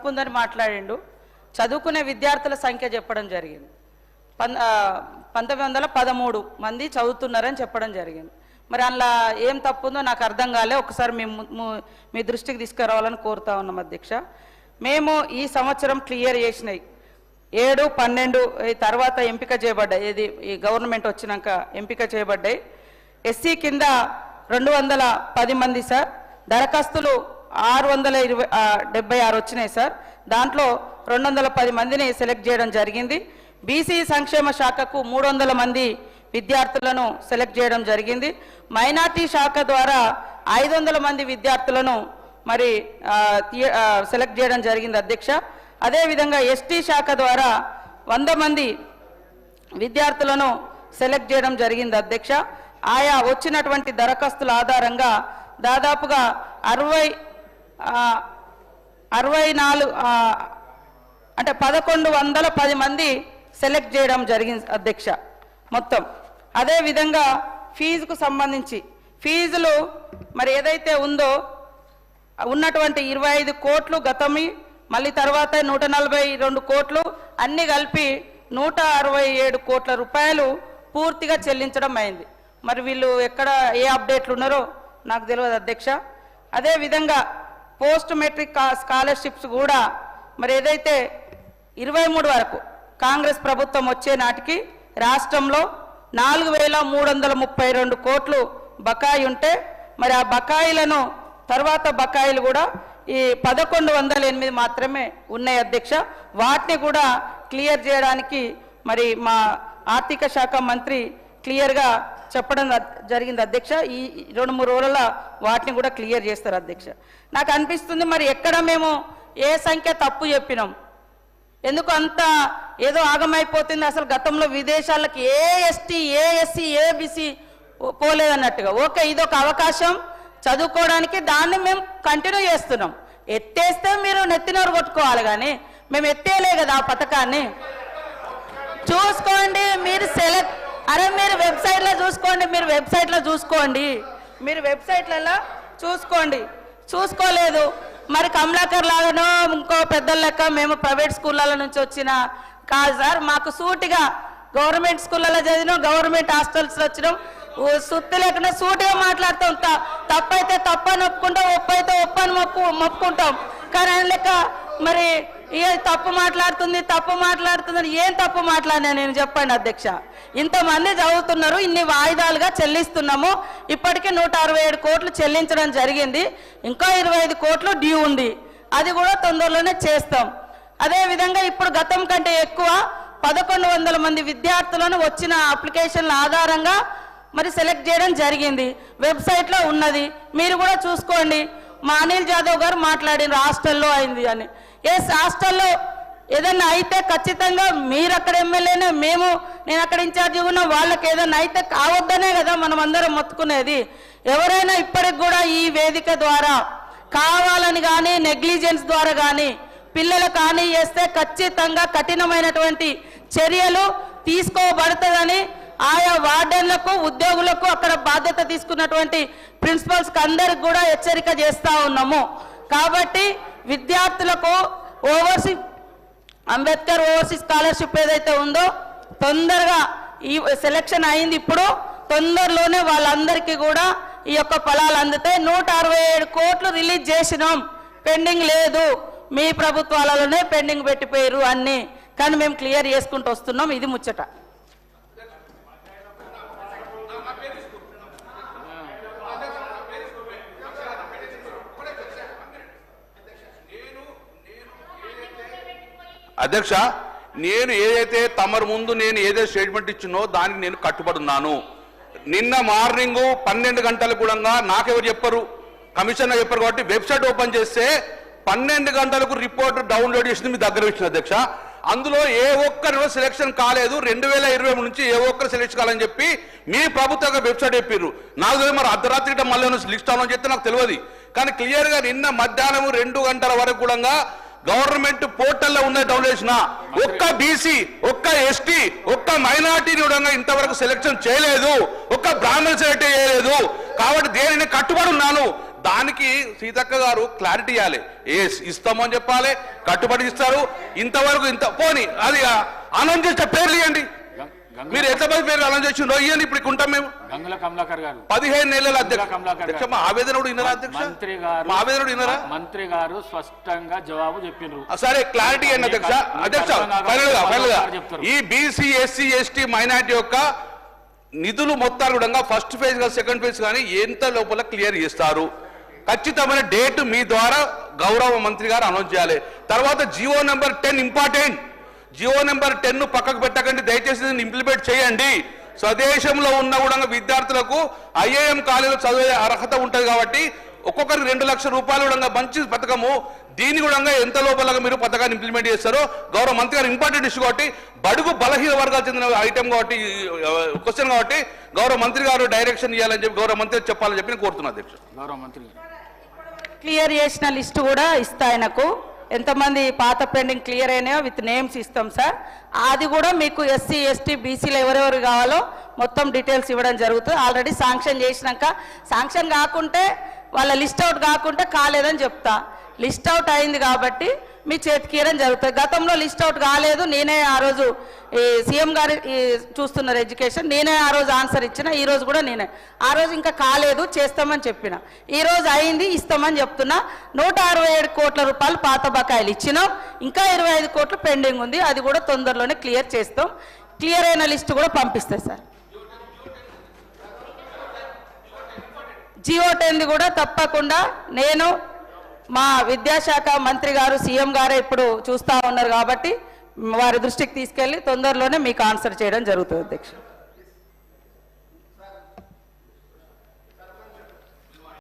ఉందని మాట్లాడిండు. చదువుకునే విద్యార్థుల సంఖ్య చెప్పడం జరిగింది. 1913 మంది చదువుతున్నారని చెప్పడం జరిగింది. మరి అందులో ఏం తప్పుందో నాకు అర్థం కాలే. ఒకసారి మీ దృష్టికి తీసుకురావాలని కోరుతా ఉన్నాం అధ్యక్ష. మేము ఈ సంవత్సరం క్లియర్ చేసినాయి 7, 12 తర్వాత ఎంపిక చేయబడ్డాయి. ఇది ఈ గవర్నమెంట్ వచ్చినాక ఎంపిక చేయబడ్డాయి. ఎస్సీ కింద 210 మంది సార్. దరఖాస్తులు 676 వచ్చినాయి సార్. దాంట్లో 210 మందిని సెలెక్ట్ చేయడం జరిగింది. బీసీ సంక్షేమ శాఖకు 300 మంది విద్యార్థులను సెలెక్ట్ చేయడం జరిగింది. మైనార్టీ శాఖ ద్వారా 500 మంది విద్యార్థులను మరి సెలెక్ట్ చేయడం జరిగింది అధ్యక్ష. అదేవిధంగా ఎస్టీ శాఖ ద్వారా 100 మంది విద్యార్థులను సెలెక్ట్ చేయడం జరిగింది అధ్యక్ష. ఆయా వచ్చినటువంటి దరఖాస్తుల ఆధారంగా దాదాపుగా 64 అంటే 1110 మంది సెలెక్ట్ చేయడం జరిగింది అధ్యక్ష మొత్తం. అదేవిధంగా ఫీజుకు సంబంధించి ఫీజులు మరి ఏదైతే ఉందో ఉన్నటువంటి 25 కోట్లు గతమి, మళ్ళీ తర్వాత 142 కోట్లు అన్నీ కలిపి 167 కోట్ల రూపాయలు పూర్తిగా చెల్లించడం అయింది. మరి వీళ్ళు ఎక్కడ ఏ అప్డేట్లు ఉన్నారో నాకు తెలియదు అధ్యక్ష. అదేవిధంగా పోస్ట్ మెట్రిక్ స్కాలర్షిప్స్ కూడా మరి ఏదైతే 23 వరకు కాంగ్రెస్ ప్రభుత్వం వచ్చే నాటికి రాష్ట్రంలో 4332 కోట్లు బకాయి ఉంటే మరి ఆ బకాయిలను తర్వాత బకాయిలు కూడా ఈ 1108 మాత్రమే ఉన్నాయి అధ్యక్ష. వాటిని కూడా క్లియర్ చేయడానికి మరి మా ఆర్థిక శాఖ మంత్రి క్లియర్గా చెప్పడం జరిగింది అధ్యక్ష. ఈ 2-3 రోజుల వాటిని కూడా క్లియర్ చేస్తారు అధ్యక్ష. నాకు అనిపిస్తుంది మరి ఎక్కడ మేము ఏ సంఖ్య తప్పు చెప్పినాం, ఎందుకు అంత ఏదో ఆగమైపోతుంది. అసలు గతంలో విదేశాలకు ఏ ఎస్టీ ఏ ఎస్సీ ఏ బీసీ పోలేదన్నట్టుగా. ఓకే, ఇదొక అవకాశం చదువుకోవడానికి, దాన్ని మేము కంటిన్యూ చేస్తున్నాం. ఎత్తేస్తే మీరు నెత్తినోరు కొట్టుకోవాలి, కానీ మేము ఎత్తేయలే కదా ఆ పథకాన్ని. చూసుకోండి మీరు మీరు వెబ్సైట్లో చూసుకోండి, మీరు వెబ్సైట్లలో చూసుకోలేదు. మరి కమలాకర్ లాగానో ఇంకో పెద్దల లెక్క మేము ప్రైవేట్ స్కూళ్ళ నుంచి వచ్చిన కాదు సార్. మాకు సూటిగా గవర్నమెంట్ స్కూళ్ళలో చదివినాం, గవర్నమెంట్ హాస్టల్స్లో వచ్చినాం. సుత్తి లేకుండా సూటిగా మాట్లాడుతాం. తప్పైతే తప్పని ఒప్పుకుంటాం, ఒప్పైతే ఒప్పని మొప్పుకుంటాం. కానీ ఆయన లెక్క మరి తప్పు మాట్లాడుతుంది ఏం తప్పు మాట్లాడినా నేను చెప్పండి అధ్యక్ష. ఇంతమంది చదువుతున్నారు, ఇన్ని వాయిదాలుగా చెల్లిస్తున్నాము. ఇప్పటికీ 167 కోట్లు చెల్లించడం జరిగింది. ఇంకా 25 కోట్లు డ్యూ ఉంది, అది కూడా తొందరలోనే చేస్తాం. అదేవిధంగా ఇప్పుడు గతం కంటే ఎక్కువ 1100 మంది విద్యార్థులను వచ్చిన అప్లికేషన్ల ఆధారంగా మరి సెలెక్ట్ చేయడం జరిగింది. వెబ్సైట్లో ఉన్నది, మీరు కూడా చూసుకోండి. మా అనిల్ జాదవ్ గారు మాట్లాడిన హాస్టల్లో అయింది అని. హాస్టల్లో ఏదన్నా అయితే ఖచ్చితంగా మీరు అక్కడ ఎమ్మెల్యేనే, నేను అక్కడ ఇన్ఛార్జి ఉన్నా, వాళ్ళకి ఏదన్నా అయితే కావద్దనే కదా మనం అందరం మొత్తుకునేది. ఎవరైనా ఇప్పటికి కూడా ఈ వేదిక ద్వారా కావాలని కానీ నెగ్లిజెన్స్ ద్వారా కానీ పిల్లలకు హాని చేస్తే ఖచ్చితంగా కఠినమైనటువంటి చర్యలు తీసుకోబడుతుందని ఆయా వార్డెన్లకు, ఉద్యోగులకు, అక్కడ బాధ్యత తీసుకున్నటువంటి ప్రిన్సిపల్స్కి అందరికి కూడా హెచ్చరిక చేస్తూ ఉన్నాము. కాబట్టి విద్యార్థులకు అంబేద్కర్ ఓవర్సీస్ స్కాలర్షిప్ ఏదైతే ఉందో తొందరగా ఈ సెలక్షన్ అయింది. ఇప్పుడు తొందరలోనే వాళ్ళందరికీ కూడా ఈ యొక్క ఫలాలు అందుతాయి. 167 కోట్లు రిలీజ్ చేసినాం, పెండింగ్ లేదు. మీ ప్రభుత్వాలలోనే పెండింగ్ పెట్టిపోయారు అన్నీ, కానీ మేము క్లియర్ చేసుకుంటూ వస్తున్నాం. ఇది ముచ్చట. అధ్యక్ష, నేను ఏదైతే తమరు ముందు నేను ఏదైతే స్టేట్మెంట్ ఇచ్చినో దానికి నేను కట్టుబడి ఉన్నాను. నిన్న మార్నింగ్ 12 గంటలకు కూడా నాకెవరు చెప్పరు, కమిషనర్ చెప్పారు. కాబట్టి వెబ్సైట్ ఓపెన్ చేస్తే 12 గంటలకు రిపోర్ట్ డౌన్లోడ్ చేసింది మీ దగ్గర ఇచ్చిన అధ్యక్ష. అందులో ఏ ఒక్కరు సెలక్షన్ కాలేదు, 2023 నుంచి ఏ ఒక్కరు సెలెక్షన్ కాలని చెప్పి మీ ప్రభుత్వ వెబ్సైట్ చెప్పారు. నాకు తెలియదు, మరి అర్ధరాత్రి మళ్ళీ లిస్ట్ అవ్వాలని చెప్తే నాకు తెలియదు. కానీ క్లియర్గా నిన్న మధ్యాహ్నం 2 గంటల వరకు కూడా గవర్నమెంట్ పోర్టల్లో ఉన్న డౌన్లోడ్ చేసిన ఒక్క బీసీ, ఒక్క ఎస్టీ, ఒక్క మైనార్టీని కూడా ఇంతవరకు సెలెక్షన్ చేయలేదు, ఒక్క బ్రాహ్మణ సెలెక్ట్ చేయలేదు. కాబట్టి దేనిని కట్టుబడి ఉన్నాను. దానికి సీతక్క గారు క్లారిటీ ఇవ్వాలి. ఇస్తామని చెప్పాలి, కట్టుబడి ఇస్తారు. ఇంతవరకు ఇంత పోని అది అనౌన్స్ చేసిన పేర్లు ఇవ్వండి. మీరు ఎంతమంది పేర్లు అనౌన్స్ చేసిండో ఇవ్వండి. ఇప్పుడు ఉంటాం మేము. గంగుల కమలాకర్ గారు 15 నెలల అధ్యక్ష మా ఆవేదన కూడా వినరా అధ్యక్ష? మంత్రి గారు మా ఆవేదన కూడా వినరా? మంత్రి గారు స్పష్టంగా జవాబు చెప్పినారు. సరే క్లారిటీ ఏంటి అధ్యక్ష? అధ్యక్ష ఫైనల్ గా ఈ బీసీ ఎస్సీ ఎస్టీ మైనార్టీ యొక్క నిధులు మొత్తాలు కూడా ఫస్ట్ ఫేజ్ గా సెకండ్ ఫేజ్ కానీ ఎంత లోపల క్లియర్ చేస్తారు? ఖచ్చితమైన డేట్ మీ ద్వారా గౌరవ మంత్రి గారు అనౌన్స్ చేయాలి. తర్వాత Jio number 10 important. Jio number 10 పక్కకు పెట్టకండి, దయచేసి దీన్ని ఇంప్లిమెంట్ చేయండి. స్వదేశంలో ఉన్న కూడా విద్యార్థులకు ఐఏఎం కాలేజీలో చదివే అర్హత ఉంటుంది కాబట్టి ఒక్కొక్కరికి 2 లక్షల రూపాయలు కూడా మంచి పథకము. దీని కూడా ఎంత లోపల మీరు పథకాన్ని ఇంప్లిమెంట్ చేస్తారో గౌరవ మంత్రి గారు ఇంపార్టెంట్ ఇష్యూ కాబట్టి బడుగు బలహీన వర్గాలు చెందిన ఐటమ్ కాబట్టి క్వశ్చన్ కాబట్టి గౌరవ మంత్రి గారు డైరెక్షన్ ఇవ్వాలని చెప్పి గౌరవ మంత్రి చెప్పాలని చెప్పి నేను కోరుతున్నా అధ్యక్ష. గౌరవ మంత్రి క్లియర్ చేసిన లిస్టు కూడా ఇస్తా ఆయనకు. ఎంతమంది పాత పెండింగ్ క్లియర్ అయినాయో విత్ నేమ్స్ ఇస్తాం సార్. అది కూడా మీకు ఎస్సీ ఎస్టీ బీసీలు ఎవరెవరు కావాలో మొత్తం డీటెయిల్స్ ఇవ్వడం జరుగుతుంది. ఆల్రెడీ శాంక్షన్ చేసినాక శాంక్షన్ కాకుంటే వాళ్ళ లిస్ట్ అవుట్ కాకుంటే కాలేదని చెప్తా. లిస్ట్ అవుట్ అయింది కాబట్టి మీ చేతికి ఇవ్వడం జరుగుతుంది. గతంలో లిస్ట్ అవుట్ కాలేదు, నేనే ఆ రోజు ఈ సీఎం గారు చూస్తున్నారు ఎడ్యుకేషన్, నేనే ఆ రోజు ఆన్సర్ ఇచ్చిన. ఈ రోజు కూడా నేనే ఆ రోజు ఇంకా కాలేదు చేస్తామని చెప్పిన, ఈ రోజు అయింది ఇస్తామని చెప్తున్నా. 167 కోట్ల రూపాయలు పాత బకాయిలు ఇచ్చినాం, ఇంకా 25 కోట్లు పెండింగ్ ఉంది. అది కూడా తొందరలోనే క్లియర్ చేస్తాం. క్లియర్ అయిన లిస్టు కూడా పంపిస్తాయి సార్. జియో 10 కూడా తప్పకుండా నేను మా విద్యాశాఖ మంత్రి గారు సీఎం గారే ఇప్పుడు చూస్తూ ఉన్నారు కాబట్టి వారి దృష్టికి తీసుకెళ్లి తొందరలోనే మీకు ఆన్సర్ చేయడం జరుగుతుంది అధ్యక్ష.